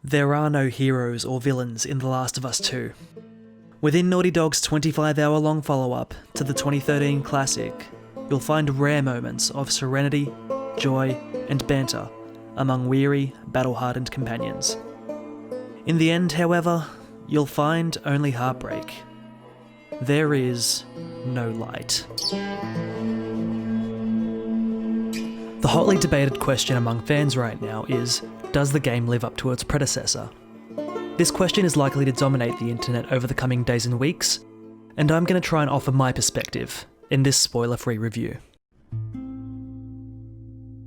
There are no heroes or villains in The Last of Us 2. Within Naughty Dog's 25-hour-long follow-up to the 2013 classic, you'll find rare moments of serenity, joy, and banter among weary, battle-hardened companions. In the end, however, you'll find only heartbreak. There is no light. The hotly debated question among fans right now is, does the game live up to its predecessor? This question is likely to dominate the internet over the coming days and weeks, and I'm going to try and offer my perspective in this spoiler-free review.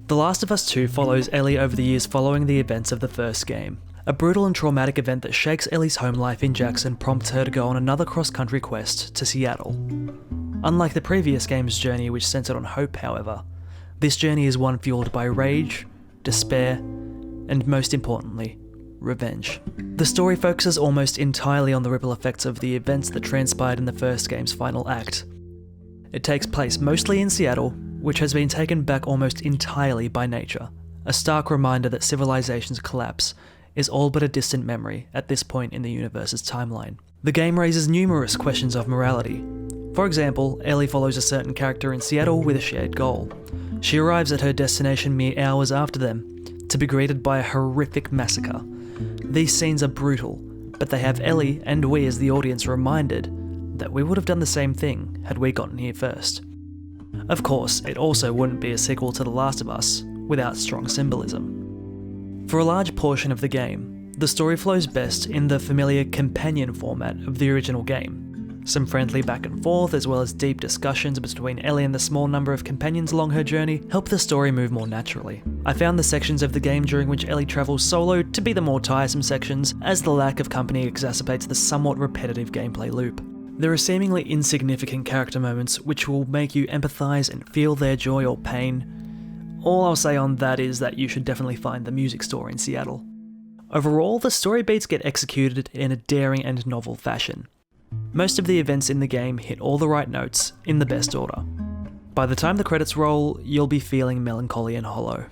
The Last of Us 2 follows Ellie over the years following the events of the first game. A brutal and traumatic event that shakes Ellie's home life in Jackson prompts her to go on another cross-country quest to Seattle. Unlike the previous game's journey, which centered on hope, however, this journey is one fueled by rage, despair, and most importantly, revenge. The story focuses almost entirely on the ripple effects of the events that transpired in the first game's final act. It takes place mostly in Seattle, which has been taken back almost entirely by nature, a stark reminder that civilization's collapse is all but a distant memory at this point in the universe's timeline. The game raises numerous questions of morality. For example, Ellie follows a certain character in Seattle with a shared goal. She arrives at her destination mere hours after them, to be greeted by a horrific massacre. These scenes are brutal, but they have Ellie and we as the audience reminded that we would have done the same thing had we gotten here first. Of course, it also wouldn't be a sequel to The Last of Us without strong symbolism. For a large portion of the game, the story flows best in the familiar companion format of the original game. Some friendly back and forth, as well as deep discussions between Ellie and the small number of companions along her journey, help the story move more naturally. I found the sections of the game during which Ellie travels solo to be the more tiresome sections, as the lack of company exacerbates the somewhat repetitive gameplay loop. There are seemingly insignificant character moments which will make you empathise and feel their joy or pain. All I'll say on that is that you should definitely find the music store in Seattle. Overall, the story beats get executed in a daring and novel fashion. Most of the events in the game hit all the right notes in the best order. By the time the credits roll, you'll be feeling melancholy and hollow.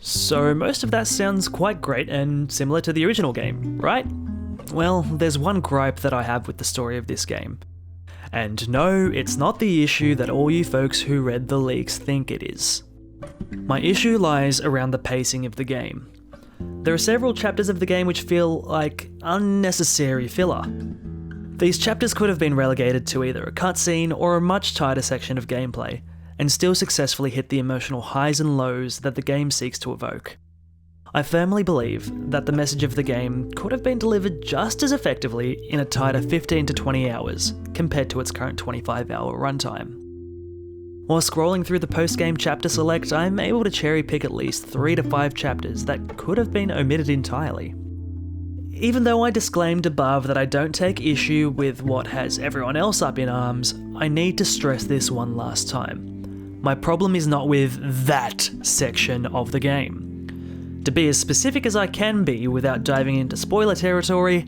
So most of that sounds quite great and similar to the original game, right? Well, there's one gripe that I have with the story of this game. And no, it's not the issue that all you folks who read the leaks think it is. My issue lies around the pacing of the game. There are several chapters of the game which feel like unnecessary filler. These chapters could have been relegated to either a cutscene or a much tighter section of gameplay, and still successfully hit the emotional highs and lows that the game seeks to evoke. I firmly believe that the message of the game could have been delivered just as effectively in a tighter 15 to 20 hours, compared to its current 25-hour runtime. While scrolling through the post-game chapter select, I'm able to cherry-pick at least 3 to 5 chapters that could have been omitted entirely. Even though I disclaimed above that I don't take issue with what has everyone else up in arms, I need to stress this one last time. My problem is not with that section of the game. To be as specific as I can be without diving into spoiler territory,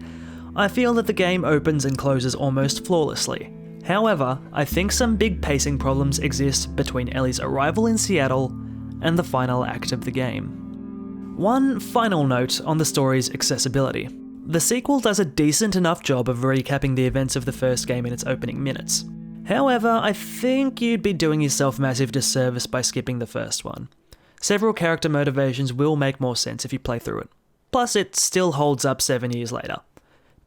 I feel that the game opens and closes almost flawlessly. However, I think some big pacing problems exist between Ellie's arrival in Seattle and the final act of the game. One final note on the story's accessibility. The sequel does a decent enough job of recapping the events of the first game in its opening minutes. However, I think you'd be doing yourself massive disservice by skipping the first one. Several character motivations will make more sense if you play through it. Plus, it still holds up 7 years later.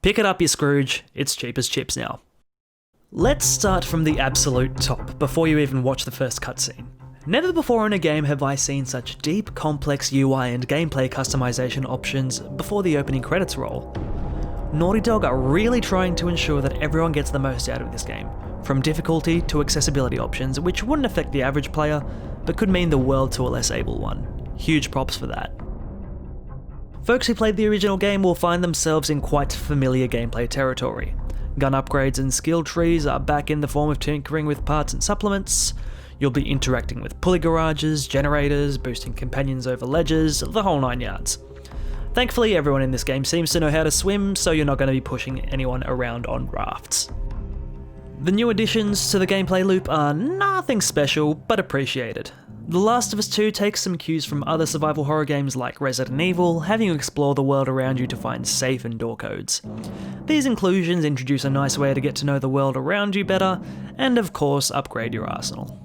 Pick it up, you Scrooge, it's cheap as chips now. Let's start from the absolute top, before you even watch the first cutscene. Never before in a game have I seen such deep, complex UI and gameplay customization options before the opening credits roll. Naughty Dog are really trying to ensure that everyone gets the most out of this game, from difficulty to accessibility options, which wouldn't affect the average player, but could mean the world to a less able one. Huge props for that. Folks who played the original game will find themselves in quite familiar gameplay territory. Gun upgrades and skill trees are back in the form of tinkering with parts and supplements. You'll be interacting with pulley garages, generators, boosting companions over ledges, the whole 9 yards. Thankfully, everyone in this game seems to know how to swim, so you're not going to be pushing anyone around on rafts. The new additions to the gameplay loop are nothing special, but appreciated. The Last of Us 2 takes some cues from other survival horror games like Resident Evil, having you explore the world around you to find safe and door codes. These inclusions introduce a nice way to get to know the world around you better, and of course upgrade your arsenal.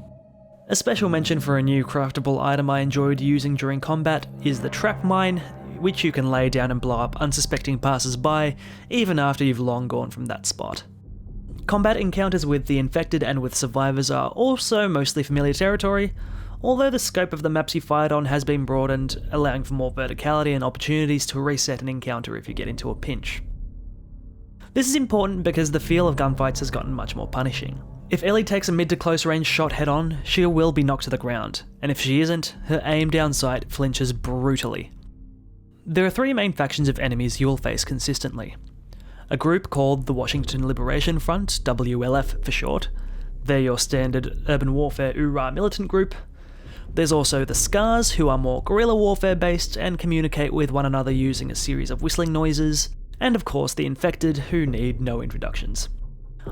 A special mention for a new craftable item I enjoyed using during combat is the trap mine, which you can lay down and blow up unsuspecting passers-by, even after you've long gone from that spot. Combat encounters with the infected and with survivors are also mostly familiar territory, although the scope of the maps you fired on has been broadened, allowing for more verticality and opportunities to reset an encounter if you get into a pinch. This is important because the feel of gunfights has gotten much more punishing. If Ellie takes a mid to close range shot head on, she will be knocked to the ground, and if she isn't, her aim down sight flinches brutally. There are 3 main factions of enemies you will face consistently. A group called the Washington Liberation Front, WLF for short. They're your standard urban warfare URA militant group. There's also the Scars, who are more guerrilla warfare based and communicate with one another using a series of whistling noises. And of course the Infected, who need no introductions.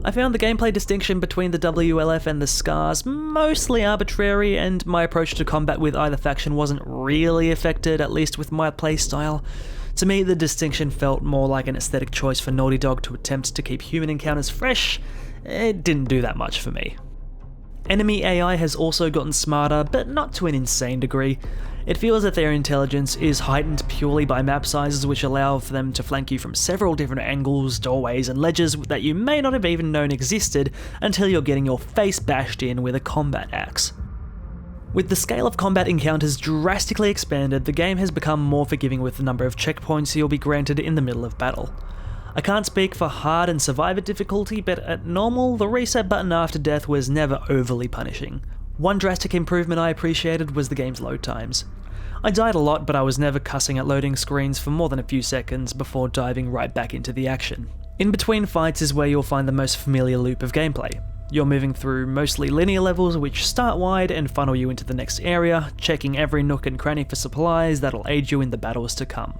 I found the gameplay distinction between the WLF and the Scars mostly arbitrary, and my approach to combat with either faction wasn't really affected, at least with my playstyle. To me, the distinction felt more like an aesthetic choice for Naughty Dog to attempt to keep human encounters fresh. It didn't do that much for me. Enemy AI has also gotten smarter, but not to an insane degree. It feels that their intelligence is heightened purely by map sizes, which allow for them to flank you from several different angles, doorways, and ledges that you may not have even known existed until you're getting your face bashed in with a combat axe. With the scale of combat encounters drastically expanded, the game has become more forgiving with the number of checkpoints you'll be granted in the middle of battle. I can't speak for hard and survivor difficulty, but at normal, the reset button after death was never overly punishing. One drastic improvement I appreciated was the game's load times. I died a lot, but I was never cussing at loading screens for more than a few seconds before diving right back into the action. In between fights is where you'll find the most familiar loop of gameplay. You're moving through mostly linear levels which start wide and funnel you into the next area, checking every nook and cranny for supplies that'll aid you in the battles to come.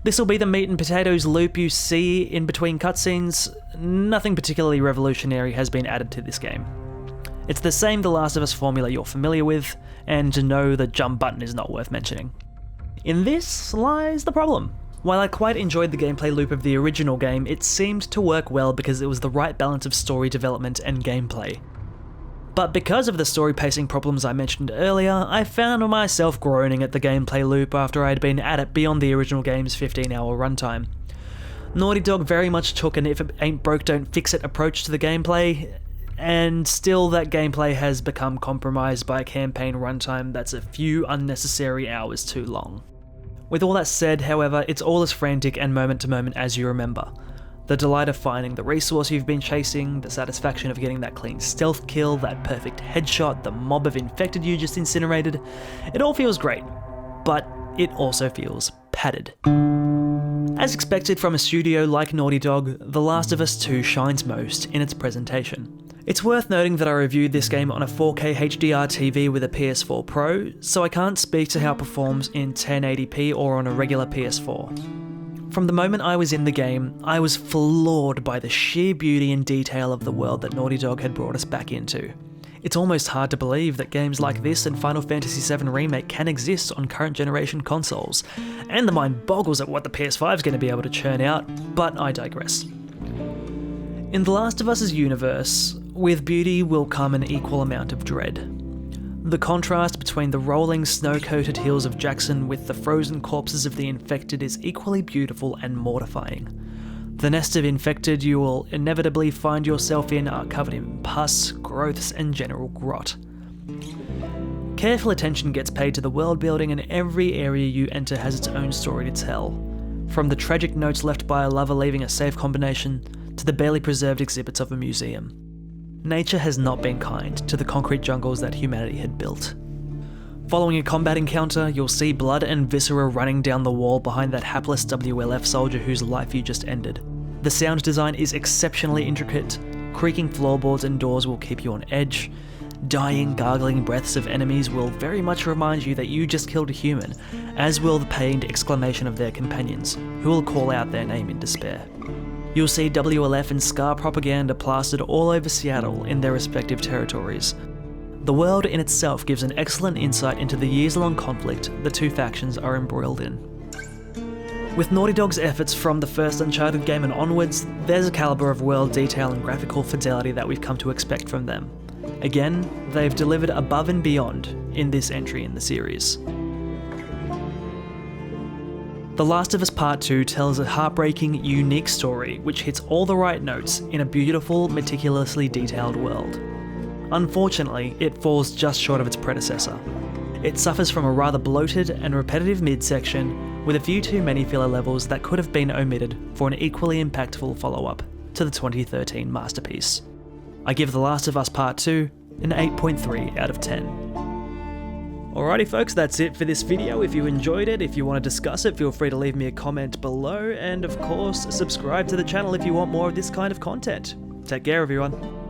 This will be the meat and potatoes loop you see in between cutscenes. Nothing particularly revolutionary has been added to this game. It's the same The Last of Us formula you're familiar with, and no, the jump button is not worth mentioning. In this lies the problem. While I quite enjoyed the gameplay loop of the original game, it seemed to work well because it was the right balance of story development and gameplay. But because of the story pacing problems I mentioned earlier, I found myself groaning at the gameplay loop after I'd been at it beyond the original game's 15-hour runtime. Naughty Dog very much took an if it ain't broke don't fix it approach to the gameplay, and still that gameplay has become compromised by a campaign runtime that's a few unnecessary hours too long. With all that said, however, it's all as frantic and moment to moment as you remember. The delight of finding the resource you've been chasing, the satisfaction of getting that clean stealth kill, that perfect headshot, the mob of infected you just incinerated, it all feels great, but it also feels padded. As expected from a studio like Naughty Dog, The Last of Us 2 shines most in its presentation. It's worth noting that I reviewed this game on a 4K HDR TV with a PS4 Pro, so I can't speak to how it performs in 1080p or on a regular PS4. From the moment I was in the game, I was floored by the sheer beauty and detail of the world that Naughty Dog had brought us back into. It's almost hard to believe that games like this and Final Fantasy VII Remake can exist on current generation consoles, and the mind boggles at what the PS5 is going to be able to churn out, but I digress. In The Last of Us's universe, with beauty will come an equal amount of dread. The contrast between the rolling snow-coated hills of Jackson with the frozen corpses of the infected is equally beautiful and mortifying. The nest of infected you will inevitably find yourself in are covered in pus, growths, and general grot. Careful attention gets paid to the world building, and every area you enter has its own story to tell. From the tragic notes left by a lover leaving a safe combination, to the barely preserved exhibits of a museum. Nature has not been kind to the concrete jungles that humanity had built. Following a combat encounter, you'll see blood and viscera running down the wall behind that hapless WLF soldier whose life you just ended. The sound design is exceptionally intricate. Creaking floorboards and doors will keep you on edge. Dying, gargling breaths of enemies will very much remind you that you just killed a human, as will the pained exclamation of their companions, who will call out their name in despair. You'll see WLF and SCAR propaganda plastered all over Seattle in their respective territories. The world in itself gives an excellent insight into the years-long conflict the two factions are embroiled in. With Naughty Dog's efforts from the first Uncharted game and onwards, there's a calibre of world detail and graphical fidelity that we've come to expect from them. Again, they've delivered above and beyond in this entry in the series. The Last of Us Part 2 tells a heartbreaking, unique story which hits all the right notes in a beautiful, meticulously detailed world. Unfortunately, it falls just short of its predecessor. It suffers from a rather bloated and repetitive midsection, with a few too many filler levels that could have been omitted for an equally impactful follow-up to the 2013 masterpiece. I give The Last of Us Part 2 an 8.3 out of 10. Alrighty folks, that's it for this video. If you enjoyed it, if you want to discuss it, feel free to leave me a comment below, and of course, subscribe to the channel if you want more of this kind of content. Take care everyone.